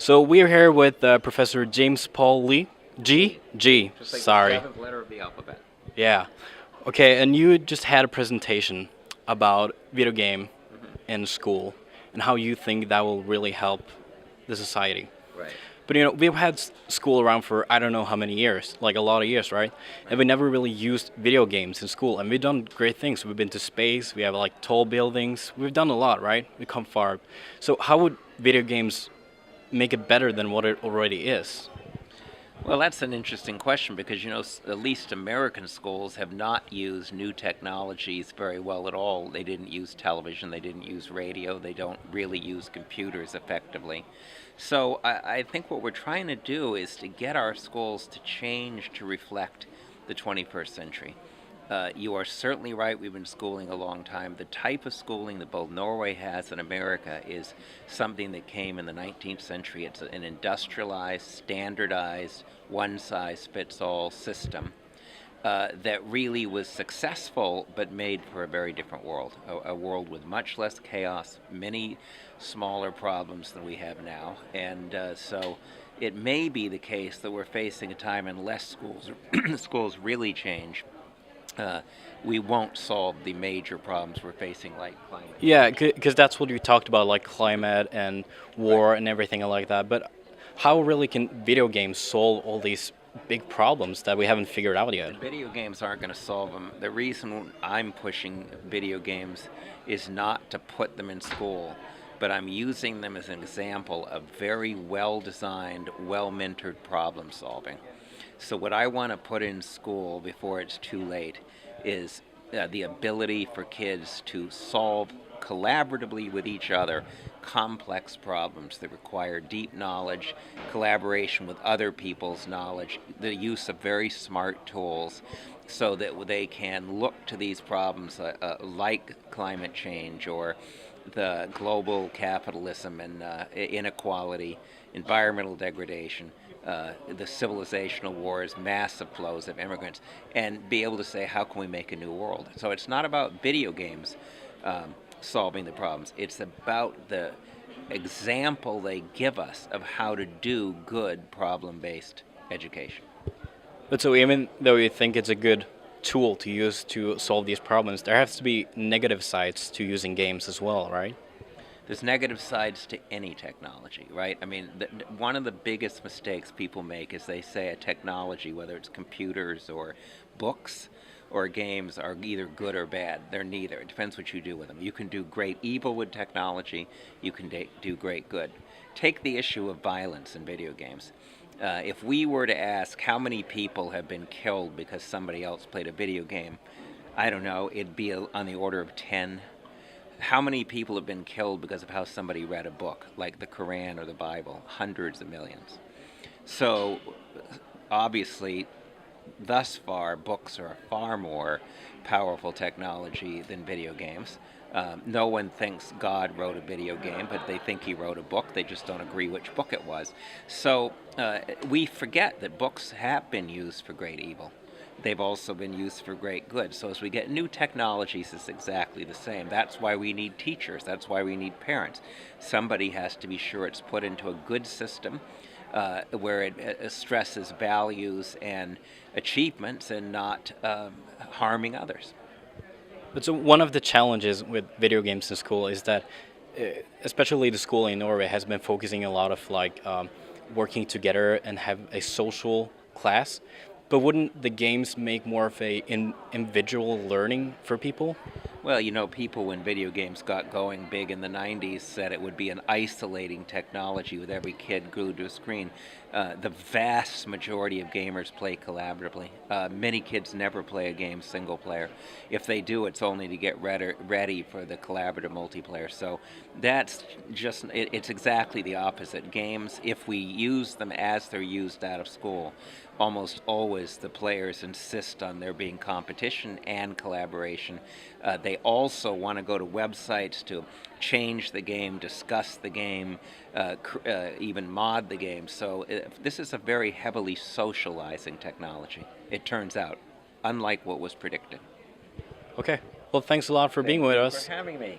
So we're here with Professor James Paul Lee. G. Just like Sorry. the seventh letter of the alphabet. Yeah. Okay, and you just had a presentation about video game in school and how you think that will really help the society. Right. But we've had school around for I don't know how many years, like a lot of years, right? And we never really used video games in school, and we've done great things. We've been to space, we have like tall buildings, we've done a lot, right? We come far. So how would video games make it better than what it already is? Well, that's an interesting question because, at least American schools have not used new technologies very well at all. They didn't use television, they didn't use radio, they don't really use computers effectively. So I think what we're trying to do is to get our schools to change to reflect the 21st century. You are certainly right. We've been schooling a long time. The type of schooling that both Norway has and America is something that came in the 19th century. It's an industrialized, standardized, one-size-fits-all system that really was successful but made for a very different world, a world with much less chaos, many smaller problems than we have now. And so it may be the case that we're facing a time unless schools really change. We won't solve the major problems we're facing, like climate change. Yeah, because that's what you talked about, like climate and war and everything like that. But how really can video games solve all these big problems that we haven't figured out yet? Video games aren't going to solve them. The reason I'm pushing video games is not to put them in school, but I'm using them as an example of very well-designed, well-mentored problem solving. So what I want to put in school before it's too late is the ability for kids to solve collaboratively with each other complex problems that require deep knowledge, collaboration with other people's knowledge, the use of very smart tools so that they can look to these problems like climate change or the global capitalism and inequality, environmental degradation, the civilizational wars, massive flows of immigrants, and be able to say, how can we make a new world? So it's not about video games solving the problems. It's about the example they give us of how to do good problem-based education. But so even though you think it's a good tool to use to solve these problems, there has to be negative sides to using games as well, right? There's negative sides to any technology, right? I mean, one of the biggest mistakes people make is they say a technology, whether it's computers or books or games, are either good or bad. They're neither. It depends what you do with them. You can do great evil with technology. You can do great good. Take the issue of violence in video games. If we were to ask how many people have been killed because somebody else played a video game, I don't know, it'd be on the order of 10. How many people have been killed because of how somebody read a book, like the Quran or the Bible? Hundreds of millions. So, obviously, thus far, books are a far more powerful technology than video games. No one thinks God wrote a video game, but they think he wrote a book. They just don't agree which book it was. So, we forget that books have been used for great evil. They've also been used for great good. So as we get new technologies, it's exactly the same. That's why we need teachers. That's why we need parents. Somebody has to be sure it's put into a good system where it stresses values and achievements and not harming others. But so one of the challenges with video games in school is that, especially the school in Norway, has been focusing a lot of working together and have a social class. But wouldn't the games make more of a individual learning for people? Well, people when video games got going big in the 90s said it would be an isolating technology with every kid glued to a screen. The vast majority of gamers play collaboratively. Many kids never play a game single player. If they do, it's only to get ready for the collaborative multiplayer. So that's just, it's exactly the opposite. Games, if we use them as they're used out of school, almost always the players insist on there being competition and collaboration. They also want to go to websites to change the game, discuss the game, even mod the game. So this is a very heavily socializing technology, it turns out, unlike what was predicted. Okay. Well, thanks a lot for being with us. Thank you for having me.